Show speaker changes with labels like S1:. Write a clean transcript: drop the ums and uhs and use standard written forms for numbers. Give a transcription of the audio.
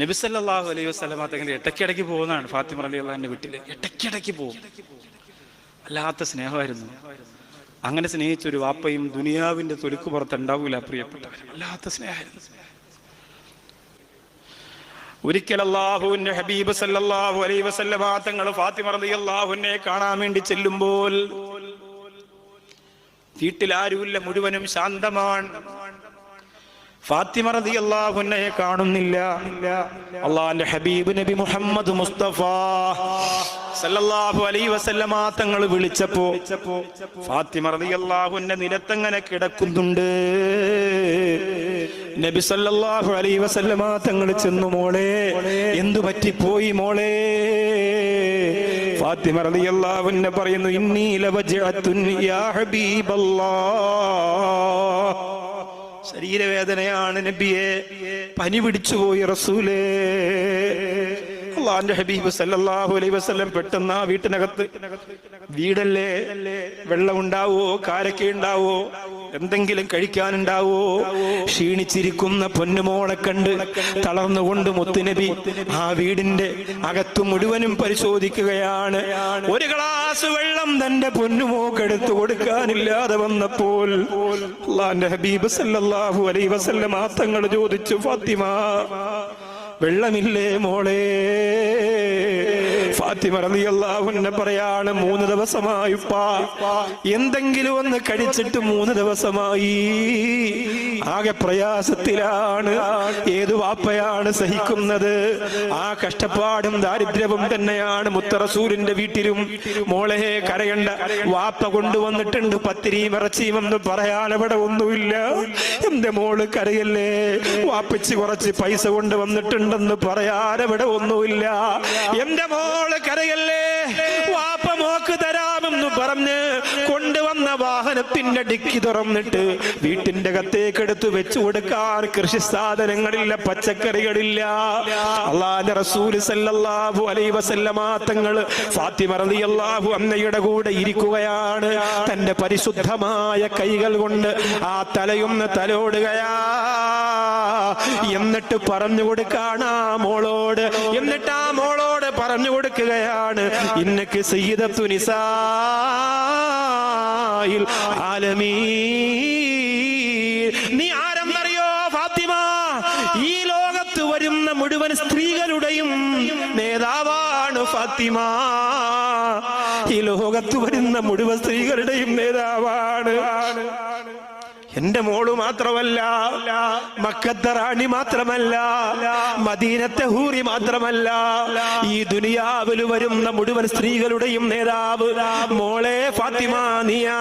S1: നബി സല്ലല്ലാഹു അലൈഹി വസല്ലമ തങ്ങൾ ഇടയ്ക്കിടയ്ക്ക് പോകുന്നതാണ് ഫാത്തിമ റളിയല്ലാഹുവിന്റെ വീട്ടിൽ. ഇടയ്ക്കിടയ്ക്ക് പോകും. വല്ലാത്ത സ്നേഹമായിരുന്നു. അങ്ങനെ സ്നേഹിച്ചൊരു വാപ്പയും ദുനിയാവിന്റെ തൊലിക്ക് പുറത്തുണ്ടാവൂല പ്രിയപ്പെട്ടവർ. വല്ലാത്ത സ്നേഹമായിരുന്നു. ഒരിക്കൽ അല്ലാഹുവിന്റെ ഹബീബ് സല്ലല്ലാഹു അലൈഹി വസല്ലമ തങ്ങൾ ഫാത്തിമ റളിയല്ലാഹുവിനെ കാണാൻ വേണ്ടി ചെല്ലുമ്പോൾ വീട്ടിൽ ആരുമില്ല, മുഴുവനും ശാന്തമാണ്. ഫാത്തിമ റളിയല്ലാഹു അൻഹയെ കാണുന്നില്ല. അല്ലാഹുവിന്റെ ഹബീബ് നബി മുഹമ്മദ് മുസ്തഫ സല്ലല്ലാഹു അലൈഹി വസല്ലമ തങ്ങൾ വിളിച്ചപ്പോ ഫാത്തിമ റളിയല്ലാഹു അൻഹ നിലത്തങ്ങനെ കിടക്കുന്നുണ്ട്. നബി സല്ലല്ലാഹു അലൈഹി വസല്ലമ തങ്ങൾ ചെന്നു, മോളെ എന്തു പറ്റിപ്പോയി മോളെ? ഫാത്തിമ റളിയല്ലാഹു അൻഹ പറയുന്നു, ഇന്നി ലവജഅത്തുൻ യാ ഹബീബല്ലാഹ്, ശരീരവേദനയാണ് നബിയെ, പനി പിടിച്ചുപോയി റസൂലേ. അല്ലാഹുവിന്റെ ഹബീബ് സല്ലല്ലാഹു അലൈഹി വസല്ലം പെട്ടെന്ന് ആ വീട്ടിനകത്ത്, വീടല്ലേ, വെള്ളം ഉണ്ടാവോ, കാരക്ക ഉണ്ടാവോ, എന്തെങ്കിലും കഴിക്കാനുണ്ടാവോ? ക്ഷീണിച്ചിരിക്കുന്ന പൊന്നുമോളെ കണ്ട് തളർന്നുകൊണ്ട് മുത്തുനബി ആ വീടിന്റെ അകത്ത് മുഴുവനും പരിശോധിക്കുകയാണ്. ഒരു ഗ്ലാസ് വെള്ളം തന്റെ പൊന്നുമോക്കെടുത്തു കൊടുക്കാനില്ലാതെ വന്നപ്പോൾ അല്ലാഹുവിന്റെ ഹബീബ് സല്ലല്ലാഹു അലൈഹി വസല്ലം തങ്ങൾ ചോദിച്ചു, ഫാത്തിമ വെള്ളമില്ലേ മോളെ? ഫാത്തിമ റളിയല്ലാഹു അൻഹ പറയാണ്, 3 ദിവസമായി ഉപ്പാ, എന്തെങ്കിലും ഒന്ന് കഴിച്ചിട്ട് 3 ദിവസമായി. ആകെ പ്രയാസത്തിലാണ്. ഏതു വാപ്പയാണ് സഹിക്കുന്നത്? ആ കഷ്ടപ്പാടും ദാരിദ്ര്യവും തന്നെയാണ് മുത്ത റസൂലിന്റെ വീട്ടിലും. മോളെ കരയണ്ട, വാപ്പ കൊണ്ടുവന്നിട്ടുണ്ട് പത്തിരിയും ഇറച്ചിയും എന്ന് പറയാൻ ഇവിടെ ഒന്നുമില്ല. എന്റെ മോള് കരയല്ലേ, വാപ്പച്ചി കുറച്ച് പൈസ കൊണ്ടുവന്നിട്ടുണ്ടെന്ന് പറയാൻ ഇവിടെ ഒന്നുമില്ല. എന്റെ മോള് കരയല്ലേ, വാപ്പ മോക്ക് തരാമെന്ന് പറഞ്ഞ് കൊണ്ടുവന്ന വാഹനത്തിന്റെ ഡിക്കി തുറന്നിട്ട് വീട്ടിന്റെ അകത്തേക്ക് എടുത്ത് വെച്ചു കൊടുക്കാൻ കൃഷി സാധനങ്ങളില്ല, പച്ചക്കറികളില്ല. അല്ലാഹുവിന്റെ റസൂൽ സല്ലല്ലാഹു അലൈഹി വസല്ലമ തങ്ങൾ ഫാത്തിമ റളിയല്ലാഹു അൻഹയുടെ കൂടെ ഇരിക്കുകയാണ്. തന്റെ പരിശുദ്ധമായ കൈകൾ കൊണ്ട് ആ തലയൊന്ന് തലോടുകയാ. എന്നിട്ട് പറഞ്ഞു കൊടുക്കാണ് ആ മോളോട്, എന്നിട്ട് ആ മോളോട് പറഞ്ഞു കൊടുക്കുകയാണ്, ഇന്നക്ക് സയ്യിദത്തു നിസാഇൽ ആലമീൻ. നീ ആരെന്നറിയോ ഫാത്തിമ? ഈ ലോകത്ത് വരുന്ന മുഴുവൻ സ്ത്രീകളുടെയും നേതാവാണ് ഫാത്തിമ. ഈ ലോകത്ത് വരുന്ന മുഴുവൻ സ്ത്രീകളുടെയും നേതാവാണ്. എന്റെ മോള് മാത്രമല്ല, മക്കത്തെ റാണി മാത്രമല്ല, മദീനത്തെ ഹൂറി മാത്രമല്ല, ഈ ദുനിയാവിൽ വരുന്ന മുഴുവൻ സ്ത്രീകളുടെയും നേതാവ് മോളെ ഫാത്തിമ നീയാ.